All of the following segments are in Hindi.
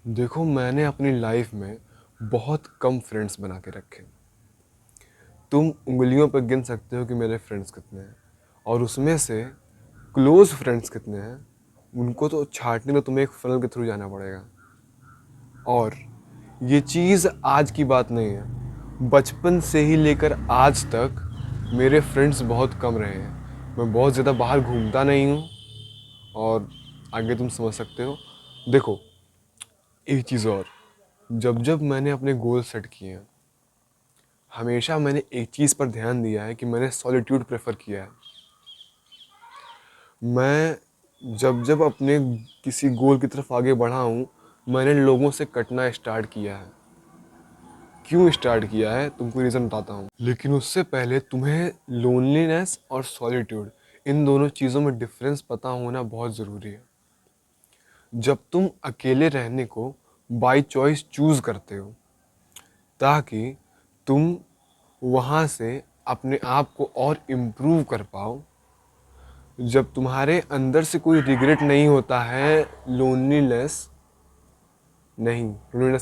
देखो, मैंने अपनी लाइफ में बहुत कम फ्रेंड्स बना के रखे। तुम उंगलियों पर गिन सकते हो कि मेरे फ्रेंड्स कितने हैं, और उसमें से क्लोज फ्रेंड्स कितने हैं उनको तो छांटने में तुम्हें एक फनल के थ्रू जाना पड़ेगा। और ये चीज़ आज की बात नहीं है, बचपन से ही लेकर आज तक मेरे फ्रेंड्स बहुत कम रहे हैं। मैं बहुत ज़्यादा बाहर घूमता नहीं हूँ, और आगे तुम समझ सकते हो। देखो, एक चीज़ और, जब जब मैंने अपने गोल सेट किए हैं, हमेशा मैंने एक चीज़ पर ध्यान दिया है कि मैंने सॉलिट्यूड प्रेफर किया है। मैं जब जब अपने किसी गोल की तरफ आगे बढ़ा हूँ, मैंने लोगों से कटना स्टार्ट किया है। क्यों स्टार्ट किया है तुमको रीज़न बताता हूँ, लेकिन उससे पहले तुम्हें लोनलीनेस और सॉलिट्यूड, इन दोनों चीज़ों में डिफरेंस पता होना बहुत ज़रूरी है। जब तुम अकेले रहने को बाय चॉइस चूज़ करते हो ताकि तुम वहाँ से अपने आप को और इम्प्रूव कर पाओ, जब तुम्हारे अंदर से कोई रिग्रेट नहीं होता है, लोनलीनेस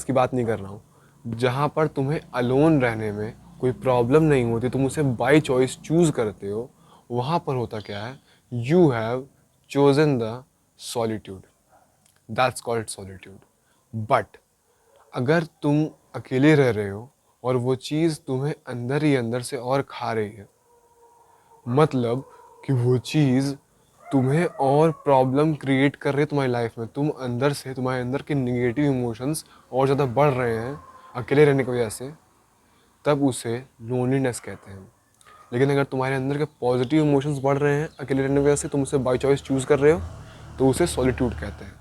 की बात नहीं कर रहा हूँ, जहाँ पर तुम्हें अलोन रहने में कोई प्रॉब्लम नहीं होती, तुम उसे बाय चॉइस चूज़ करते हो, वहाँ पर होता क्या है, you have chosen the solitude, that's called solitude. But अगर तुम अकेले रह रहे हो और वो चीज़ तुम्हें अंदर ही अंदर से और खा रही है, मतलब कि वो चीज़ तुम्हें और प्रॉब्लम क्रिएट कर रही है तुम्हारी लाइफ में, तुम अंदर से, तुम्हारे अंदर के निगेटिव इमोशंस और ज़्यादा बढ़ रहे हैं अकेले रहने की वजह से, तब उसे लोनलीनेस कहते हैं। लेकिन अगर तुम्हारे अंदर के पॉजिटिव इमोशंस बढ़ रहे हैं अकेले रहने की वजह से, तुम उसे बाई चॉइस चूज़ कर रहे हो, तो उसे सॉलिट्यूड कहते हैं।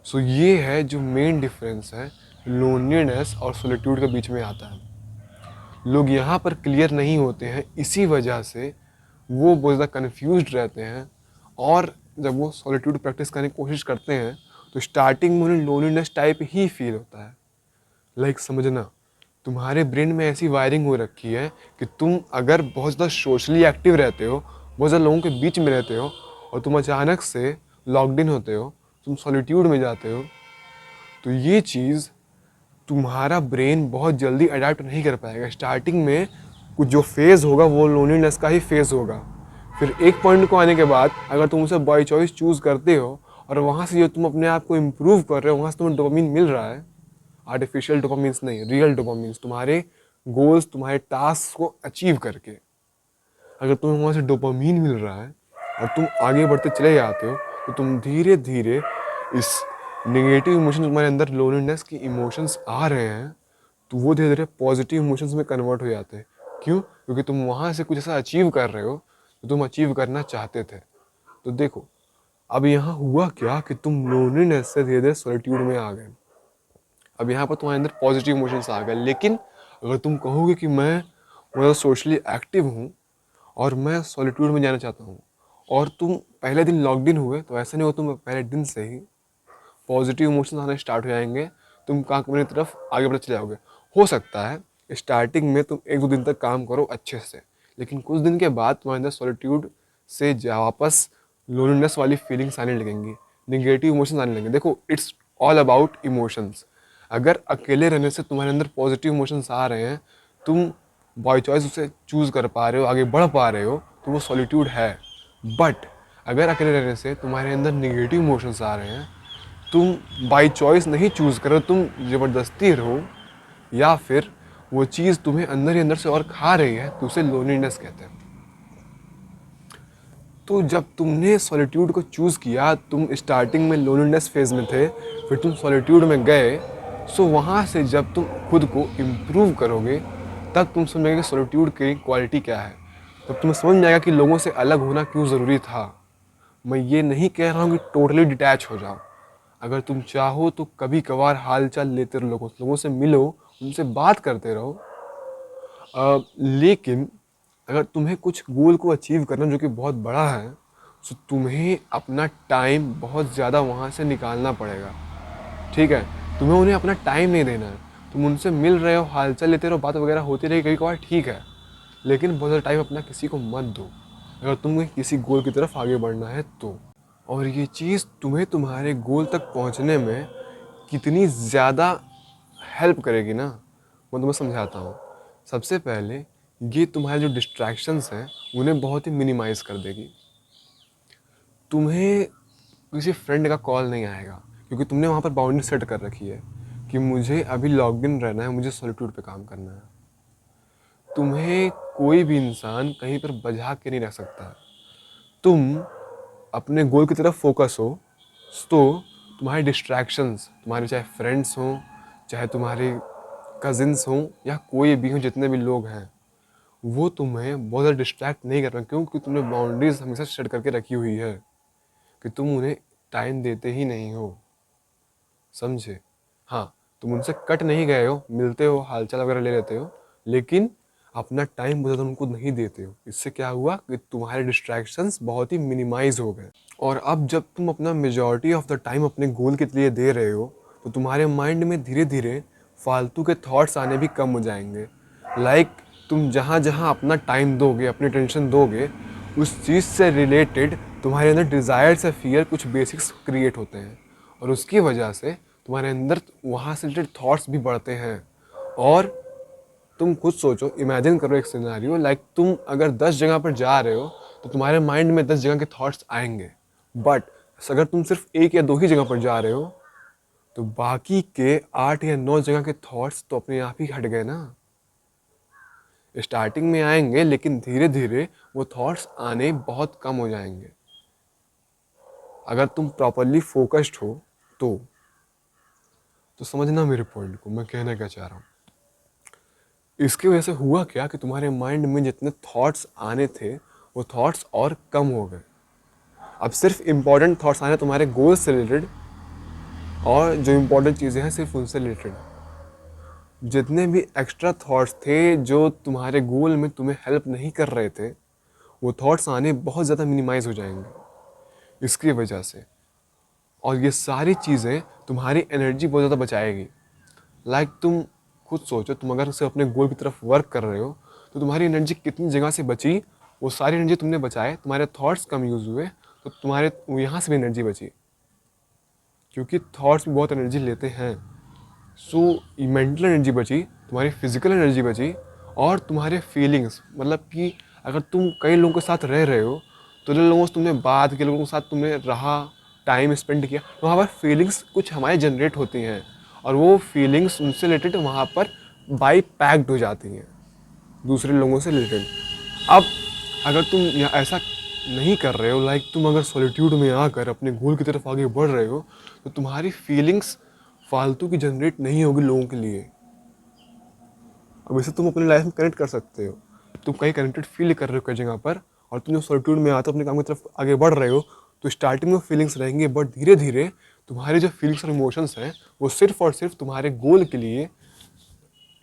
सो ये है जो मेन डिफरेंस है लोनलीनेस और सॉलिट्यूड के बीच में आता है। लोग यहाँ पर क्लियर नहीं होते हैं, इसी वजह से वो बहुत ज़्यादा कन्फ्यूज्ड रहते हैं। और जब वो सॉलिट्यूड प्रैक्टिस करने की कोशिश करते हैं तो स्टार्टिंग में उन्हें लोनलीनेस टाइप ही फील होता है। लाइक समझना, तुम्हारे ब्रेन में ऐसी वायरिंग हो रखी है कि तुम अगर बहुत ज़्यादा सोशली एक्टिव रहते हो, बहुत ज़्यादा लोगों के बीच में रहते हो, और तुम अचानक से लॉकड इन होते हो, तुम सॉलिट्यूड में जाते हो, तो ये चीज़ तुम्हारा ब्रेन बहुत जल्दी अडेप्ट नहीं कर पाएगा। स्टार्टिंग में कुछ जो फेज़ होगा वो लोनलीनेस का ही फेज़ होगा। फिर एक पॉइंट को आने के बाद अगर तुम उसे बाय चॉइस चूज़ करते हो और वहाँ से जो तुम अपने आप को इम्प्रूव कर रहे हो, वहाँ से तुम्हें डोपामिन मिल रहा है, आर्टिफिशियल डोपामिन्स नहीं, रियल डोपामिन्स, तुम्हारे गोल्स, तुम्हारे टास्क को अचीव करके अगर तुम्हें वहाँ से डोपामिन मिल रहा है और तुम आगे बढ़ते चले जाते हो, तो तुम धीरे धीरे इस नेगेटिव इमोशन, तुम्हारे अंदर लोनलीनेस की इमोशंस आ रहे हैं, तो वो धीरे धीरे पॉजिटिव इमोशंस में कन्वर्ट हो जाते हैं। क्यों? क्योंकि तुम वहाँ से कुछ ऐसा अचीव कर रहे हो जो तुम अचीव करना चाहते थे। तो देखो, अब यहाँ हुआ क्या कि तुम लोनलीनेस से धीरे धीरे सॉलिट्यूड में आ गए। अब यहाँ पर तुम्हारे अंदर पॉजिटिव इमोशंस आ गए। लेकिन अगर तुम कहोगे कि मैं मतलब सोशली एक्टिव हूँ और मैं सॉलिट्यूड में जाना चाहता हूँ, और तुम पहले दिन लॉकड इन हुए, तो ऐसा नहीं हो तुम पहले दिन से ही पॉजिटिव इमोशंस आने स्टार्ट हो जाएंगे, तुम काम करने की तरफ आगे बढ़ते चले जाओगे। हो सकता है स्टार्टिंग में तुम एक दो दिन तक काम करो अच्छे से, लेकिन कुछ दिन के बाद तुम्हारे अंदर सॉलिट्यूड से वापस लोनलीनेस वाली फीलिंग्स आने लगेंगी, निगेटिव इमोशंस आने लगेंगे। देखो, इट्स ऑल अबाउट इमोशंस। अगर अकेले रहने से तुम्हारे अंदर पॉजिटिव इमोशंस आ रहे हैं, तुम बाय चॉइस उसे चूज़ कर पा रहे हो, आगे बढ़ पा रहे हो, तो वो सॉलिट्यूड है। बट अगर अकेले रहने से तुम्हारे अंदर निगेटिव इमोशंस आ रहे हैं, तुम बाय चॉइस नहीं चूज़ करो, तुम ज़बरदस्ती रहो, या फिर वो चीज़ तुम्हें अंदर ही अंदर से और खा रही है, तो उसे लोनलीनेस कहते हैं। तो जब तुमने सॉलिट्यूड को चूज़ किया, तुम स्टार्टिंग में लोनलीनेस फेज़ में थे, फिर तुम सॉलिट्यूड में गए, सो वहाँ से जब तुम खुद को इम्प्रूव करोगे, तब तुम समझोगे कि सॉलिट्यूड की क्वालिटी क्या है। तब तुम्हें समझ में आएगा कि लोगों से अलग होना क्यों ज़रूरी था। मैं ये नहीं कह रहा हूँ कि टोटली डिटैच हो जाओ। अगर तुम चाहो तो कभी कभार हाल चाल लेते रहो, लोगों से मिलो, उनसे बात करते रहो। लेकिन अगर तुम्हें कुछ गोल को अचीव करना जो कि बहुत बड़ा है, तो तुम्हें अपना टाइम बहुत ज़्यादा वहाँ से निकालना पड़ेगा। ठीक है, तुम्हें उन्हें अपना टाइम नहीं देना है। तुम उनसे मिल रहे हो, हालचाल लेते रहो, बात वगैरह होती रही कभी कभार, ठीक है, लेकिन बहुत ज़्यादा टाइम अपना किसी को मत दो अगर तुम्हें किसी गोल की तरफ आगे बढ़ना है तो। और ये चीज़ तुम्हें तुम्हारे गोल तक पहुँचने में कितनी ज़्यादा हेल्प करेगी ना, मैं तुम्हें समझाता हूँ। सबसे पहले ये तुम्हारे जो डिस्ट्रैक्शंस हैं उन्हें बहुत ही मिनिमाइज़ कर देगी। तुम्हें किसी फ्रेंड का कॉल नहीं आएगा क्योंकि तुमने वहाँ पर बाउंड्री सेट कर रखी है कि मुझे अभी लॉग इन रहना है, मुझे सॉलिट्यूड पे काम करना है। तुम्हें कोई भी इंसान कहीं पर बजा के नहीं रख सकता। तुम अपने गोल की तरफ फोकस हो तो तुम्हारे डिस्ट्रैक्शंस, तुम्हारे चाहे फ्रेंड्स हों, चाहे तुम्हारे कजिन्स हों या कोई भी हो, जितने भी लोग हैं, वो तुम्हें बहुत ज़्यादा डिस्ट्रैक्ट नहीं कर पाए। क्यों? क्योंकि तुमने बाउंड्रीज हमेशा सेट करके रखी हुई है कि तुम उन्हें टाइम देते ही नहीं हो। समझे? हाँ, तुम उनसे कट नहीं गए हो, मिलते हो, हालचाल वगैरह ले लेते हो, लेकिन अपना टाइम बहुत ज़्यादा उनको नहीं देते हो। इससे क्या हुआ कि तुम्हारे डिस्ट्रैक्शंस बहुत ही मिनिमाइज हो गए। और अब जब तुम अपना मेजॉरिटी ऑफ द टाइम अपने गोल के लिए दे रहे हो तो तुम्हारे माइंड में धीरे धीरे फालतू के थॉट्स आने भी कम हो जाएंगे। लाइक तुम जहाँ जहाँ अपना टाइम दोगे, अपनी टेंशन दोगे, उस चीज़ से रिलेटेड तुम्हारे अंदर डिज़ायर से फियर कुछ बेसिक्स क्रिएट होते हैं और उसकी वजह से तुम्हारे अंदर वहाँ से रिलेटेड थॉट्स भी बढ़ते हैं। और तुम खुद सोचो, इमेजिन करो एक सिनेरियो, लाइक तुम अगर 10 जगह पर जा रहे हो तो तुम्हारे माइंड में 10 जगह के थॉट्स आएंगे, बट अगर तुम सिर्फ एक या दो ही जगह पर जा रहे हो तो बाकी के 8 या 9 जगह के थॉट्स तो अपने आप ही हट गए ना। स्टार्टिंग में आएंगे लेकिन धीरे धीरे वो थॉट्स आने बहुत कम हो जाएंगे अगर तुम प्रॉपरली फोकस्ड हो तो समझना मेरे पॉइंट को, मैं कहना क्या चाह रहा हूँ। इसकी वजह से हुआ क्या कि तुम्हारे माइंड में जितने थॉट्स आने थे वो थॉट्स और कम हो गए। अब सिर्फ इम्पॉर्टेंट थॉट्स आने तुम्हारे गोल से रिलेटेड, और जो इम्पोर्टेंट चीज़ें हैं सिर्फ उनसे रिलेटेड। जितने भी एक्स्ट्रा थॉट्स थे जो तुम्हारे गोल में तुम्हें हेल्प नहीं कर रहे थे, वो थॉट्स आने बहुत ज़्यादा मिनिमाइज हो जाएंगे इसकी वजह से। और ये सारी चीज़ें तुम्हारी एनर्जी बहुत ज़्यादा बचाएगी। लाइक तुम खुद सोचो, तुम अगर सिर्फ अपने गोल की तरफ वर्क कर रहे हो तो तुम्हारी एनर्जी कितनी जगह से बची, वो सारी एनर्जी तुमने बचाए, तुम्हारे थॉट्स कम यूज़ हुए तो तुम्हारे यहाँ से भी एनर्जी बची, क्योंकि थॉट्स भी बहुत एनर्जी लेते हैं। सो मेंटल एनर्जी बची, तुम्हारी फिजिकल एनर्जी बची, और तुम्हारे फीलिंग्स, मतलब कि अगर तुम कई लोगों के साथ रह रहे हो तो जिन लोगों से तुमने बात की, लोगों के साथ तुमने रहा, टाइम स्पेंड किया, तो वहाँ पर फीलिंग्स कुछ हमारे जनरेट होती हैं और वो फीलिंग्स उनसे रिलेटेड वहाँ पर बाई पैक्ड हो जाती हैं दूसरे लोगों से रिलेटेड। अब अगर तुम यहाँ ऐसा नहीं कर रहे हो, लाइक तुम अगर सॉलिट्यूड में आकर अपने गोल की तरफ आगे बढ़ रहे हो तो तुम्हारी फीलिंग्स फालतू की जनरेट नहीं होगी लोगों के लिए। अब इसे तुम अपनी लाइफ में कनेक्ट कर सकते हो। तुम कहीं कनेक्टेड फील कर रहे हो कई जगह पर, और तुम जब सॉलिट्यूड में आते हो अपने काम की तरफ आगे बढ़ रहे हो तो स्टार्टिंग में फीलिंग्स रहेंगी, बट धीरे धीरे तुम्हारी जो फीलिंग्स और इमोशंस हैं वो सिर्फ और सिर्फ तुम्हारे गोल के लिए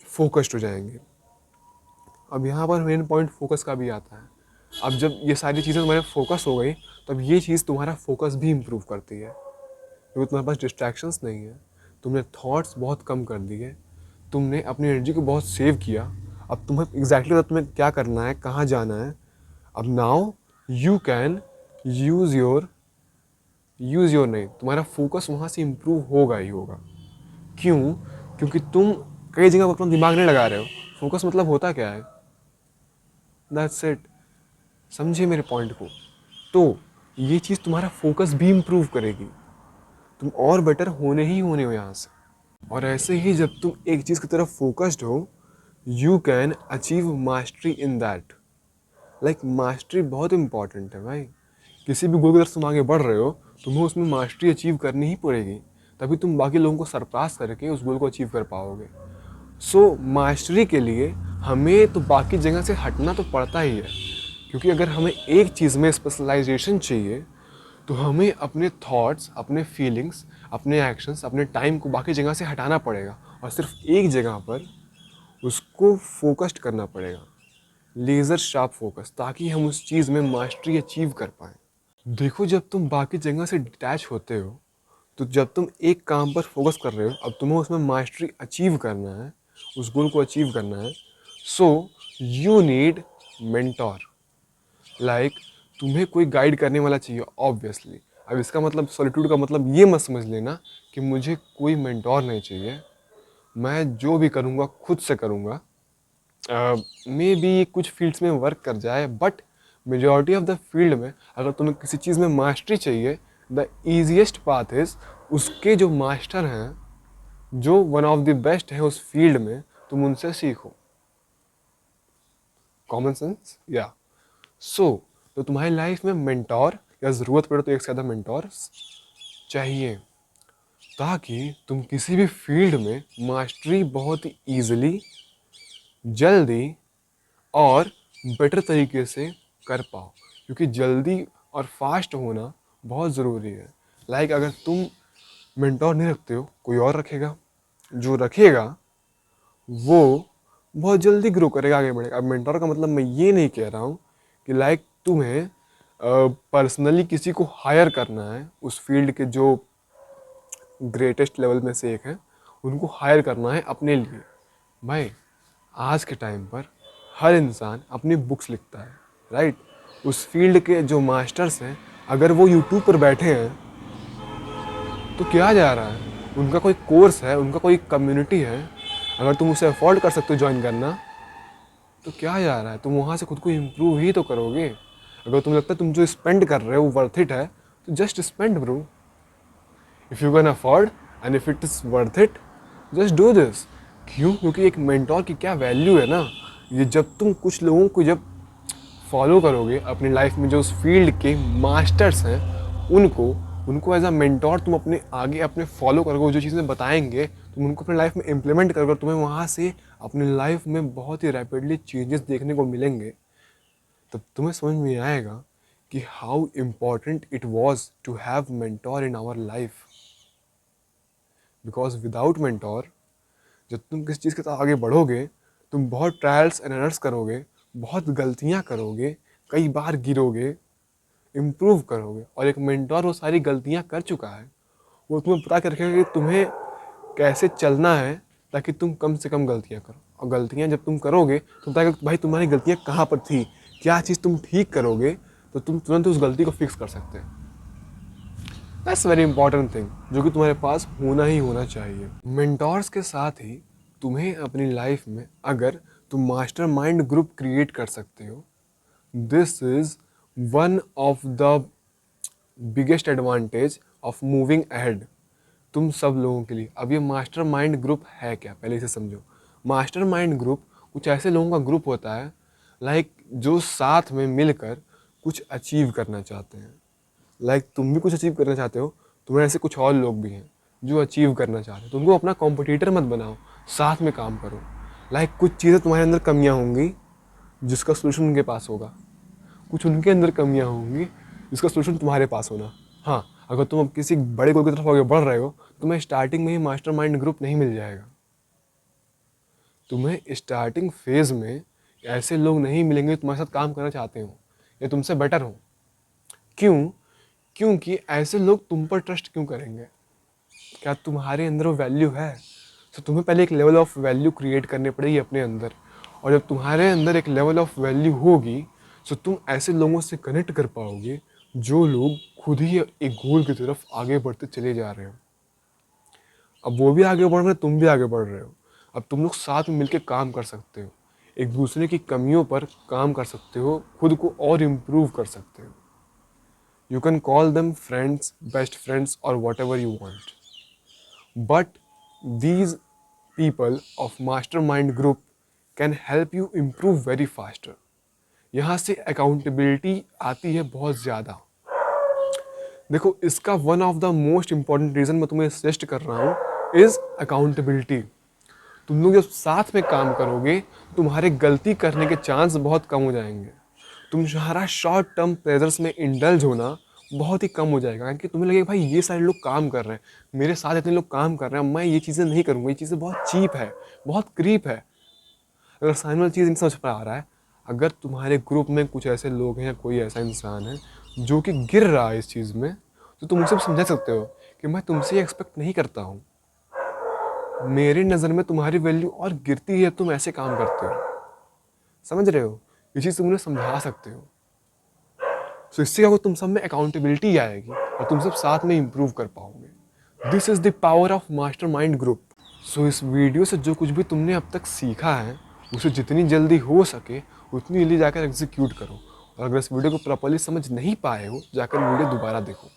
फोकस्ड हो जाएंगे। अब यहाँ पर मेन पॉइंट फोकस का भी आता है। अब जब ये सारी चीज़ें तुम्हारे फोकस हो गई तब ये चीज़ तुम्हारा फोकस भी इम्प्रूव करती है, क्योंकि तुम्हारे पास डिस्ट्रैक्शंस नहीं है, तुमने थॉट्स बहुत कम कर दिए, तुमने अपनी एनर्जी को बहुत सेव किया। अब तुम्हें एग्जैक्टली पता तुम्हें क्या करना है, कहाँ जाना है। अब now you can use your नहीं, तुम्हारा फोकस वहाँ से इम्प्रूव होगा ही होगा। क्यों? क्योंकि तुम कई जगह पर अपना दिमाग नहीं लगा रहे हो। फोकस मतलब होता क्या है? That's it. समझे मेरे पॉइंट को? तो ये चीज़ तुम्हारा फोकस भी इम्प्रूव करेगी, तुम और बेटर होने ही होने हो यहाँ से। और ऐसे ही जब तुम एक चीज़ की तरफ फोकस्ड हो, you can achieve mastery in that. Like mastery बहुत इंपॉर्टेंट है भाई। किसी भी गोल की तरफ तुम आगे बढ़ रहे हो, तुम्हें उसमें मास्टरी अचीव करनी ही पड़ेगी, तभी तुम बाकी लोगों को सरपास करके उस गोल को अचीव कर पाओगे। सो मास्टरी के लिए हमें तो बाकी जगह से हटना तो पड़ता ही है, क्योंकि अगर हमें एक चीज़ में स्पेशलाइजेशन चाहिए तो हमें अपने थॉट्स, अपने फीलिंग्स, अपने एक्शंस, अपने टाइम को बाकी जगह से हटाना पड़ेगा और सिर्फ एक जगह पर उसको फोकस्ड करना पड़ेगा, लेज़र शार्प फोकस, ताकि हम उस चीज़ में मास्टरी अचीव कर पाएँ। देखो, जब तुम बाकी जगह से डिटैच होते हो तो जब तुम एक काम पर फोकस कर रहे हो, अब तुम्हें उसमें मास्टरी अचीव करना है, उस गोल को अचीव करना है, so you need mentor. Like तुम्हें कोई गाइड करने वाला चाहिए ऑब्वियसली। अब इसका मतलब सॉलिट्यूड का मतलब ये मत समझ लेना कि कि मुझे कोई मेंटोर नहीं चाहिए, मैं जो भी करूँगा खुद से करूँगा। मे बी कुछ फील्ड्स में वर्क कर जाए, but majority of the field में अगर तुम्हें किसी चीज़ में मास्टरी चाहिए, द ईजिएस्ट पाथ इज़ उसके जो मास्टर हैं, जो वन ऑफ द बेस्ट है उस फील्ड में, तुम उनसे सीखो। कॉमन सेंस या सो तो तुम्हारी लाइफ में मेंटोर या ज़रूरत पड़े तो एक से ज़्यादा मेंटोर्स चाहिए, ताकि तुम किसी भी फील्ड में मास्टरी बहुत ही ईजिली, जल्दी और बेटर तरीके से कर पाओ। क्योंकि जल्दी और फास्ट होना बहुत ज़रूरी है। लाइक अगर तुम मेंटोर नहीं रखते हो, कोई और रखेगा, जो रखेगा वो बहुत जल्दी ग्रो करेगा, आगे बढ़ेगा। अब मेंटोर का मतलब मैं ये नहीं कह रहा हूँ कि लाइक तुम्हें पर्सनली किसी को हायर करना है, उस फील्ड के जो ग्रेटेस्ट लेवल में से एक है, उनको हायर करना है अपने लिए। भाई आज के टाइम पर हर इंसान अपनी बुक्स लिखता है, राइट। उस फील्ड के जो मास्टर्स हैं, अगर वो यूट्यूब पर बैठे हैं तो क्या जा रहा है, उनका कोई कोर्स है, उनका कोई कम्युनिटी है, अगर तुम उसे अफोर्ड कर सकते हो ज्वाइन करना, तो क्या जा रहा है, तुम वहाँ से खुद को इम्प्रूव ही तो करोगे। अगर तुम्हें लगता है तुम जो स्पेंड कर रहे हो वर्थ इट है, तो just spend bro. If you can afford and if it is worth it, just do this. क्यों? क्योंकि एक मेंटोर की क्या वैल्यू है ना, ये जब तुम कुछ लोगों को जब फॉलो करोगे अपनी लाइफ में, जो उस फील्ड के मास्टर्स हैं, उनको उनको एज अ मेंटोर तुम अपने आगे अपने फॉलो करोगे, जो चीज़ें बताएंगे तुम उनको अपनी लाइफ में इम्प्लीमेंट करोगे, तुम्हें वहाँ से अपनी लाइफ में बहुत ही रैपिडली चेंजेस देखने को मिलेंगे। तब तुम्हें समझ में आएगा कि how important it was to have mentor in our life. Because without mentor, जब तुम किसी चीज़ के साथ आगे बढ़ोगे, तुम बहुत ट्रायल्स एंड एरर्स करोगे, बहुत गलतियाँ करोगे, कई बार गिरोगे, इम्प्रूव करोगे। और एक मेंटोर वो सारी गलतियाँ कर चुका है, वो तुम्हें बता के रखेगा कि तुम्हें कैसे चलना है, ताकि तुम कम से कम गलतियाँ करो। और गलतियाँ जब तुम करोगे तो बताएगा भाई तुम्हारी गलतियाँ कहाँ पर थी, क्या चीज़ तुम ठीक करोगे तो तुम तुरंत उस गलती को फिक्स कर सकते हैं। दैट्स वेरी इंपॉर्टेंट थिंग, जो कि तुम्हारे पास होना ही होना चाहिए। मेंटोर्स के साथ ही तुम्हें अपनी लाइफ में अगर तुम मास्टर माइंड ग्रुप क्रिएट कर सकते हो, this is one of the biggest advantage of moving ahead तुम सब लोगों के लिए। अब ये मास्टर माइंड ग्रुप है क्या, पहले इसे समझो। मास्टर माइंड ग्रुप कुछ ऐसे लोगों का ग्रुप होता है, लाइक जो साथ में मिलकर कुछ अचीव करना चाहते हैं। लाइक तुम भी कुछ अचीव करना चाहते हो, तुम्हारे ऐसे कुछ और लोग भी हैं जो अचीव करना चाहते हैं। तुमको अपना कॉम्पिटिटर मत बनाओ, साथ में काम करो। लाइक कुछ चीज़ें तुम्हारे अंदर कमियां होंगी जिसका सोल्यूशन उनके पास होगा, कुछ उनके अंदर कमियां होंगी जिसका सोल्यूशन तुम्हारे पास होना। हाँ, अगर तुम अब किसी बड़े गोल की तरफ आगे बढ़ रहे हो, तुम्हें स्टार्टिंग में ही मास्टर माइंड ग्रुप नहीं मिल जाएगा। तुम्हें स्टार्टिंग फेज में ऐसे लोग नहीं मिलेंगे तुम्हारे साथ काम करना चाहते हो या तुमसे बेटर हो। क्यों? क्योंकि ऐसे लोग तुम पर ट्रस्ट क्यों करेंगे? क्या तुम्हारे अंदर वो वैल्यू है? तो तुम्हें पहले एक लेवल ऑफ वैल्यू क्रिएट करनी पड़ेगी अपने अंदर। और जब तुम्हारे अंदर एक लेवल ऑफ वैल्यू होगी, तो तुम ऐसे लोगों से कनेक्ट कर पाओगे जो लोग खुद ही एक गोल की तरफ आगे बढ़ते चले जा रहे हो। अब वो भी आगे बढ़ रहे हैं, तुम भी आगे बढ़ रहे हो। अब तुम लोग साथ में मिलकर काम कर सकते हो, एक दूसरे की कमियों पर काम कर सकते हो, खुद को और इम्प्रूव कर सकते हो। You can call them friends, best friends, or whatever you want. But these people of mastermind group can help you improve very faster. यहाँ से अकाउंटेबिलिटी आती है बहुत ज़्यादा। देखो, इसका one of the most important reason मैं तुम्हें सजेस्ट कर रहा हूँ इज़ अकाउंटेबिलिटी। तुम लोग जब साथ में काम करोगे, तुम्हारे गलती करने के चांस बहुत कम हो जाएंगे। तुम्हारा शॉर्ट टर्म प्लेजर्स में इंडल्ज होना बहुत ही कम हो जाएगा, क्योंकि तुम्हें लगेगा भाई ये सारे लोग काम कर रहे हैं, मेरे साथ इतने लोग काम कर रहे हैं, मैं ये चीज़ें नहीं करूँगा, ये चीज़ें बहुत चीप है, बहुत क्रीप है। अगर सामने वाली चीज़ नहीं समझ पा रहा है, अगर तुम्हारे ग्रुप में कुछ ऐसे लोग हैं या कोई ऐसा इंसान है जो कि गिर रहा है इस चीज़ में, तो तुम उसे समझा सकते हो कि मैं तुमसे ये एक्सपेक्ट नहीं करता हूँ, मेरी नज़र में तुम्हारी वैल्यू और गिरती है, तुम ऐसे काम करते हो। समझ रहे हो? ये चीज़ तुम उन्हें समझा सकते हो। तो इससे क्या होगा, तुम सब में अकाउंटेबिलिटी आएगी और तुम सब साथ में इम्प्रूव कर पाओगे। This is the power of mastermind group. So इस वीडियो से जो कुछ भी तुमने अब तक सीखा है उसे जितनी जल्दी हो सके उतनी जल्दी जाकर एग्जीक्यूट करो। और अगर इस वीडियो को प्रॉपर्ली समझ नहीं पाए हो जाकर वीडियो दोबारा देखो।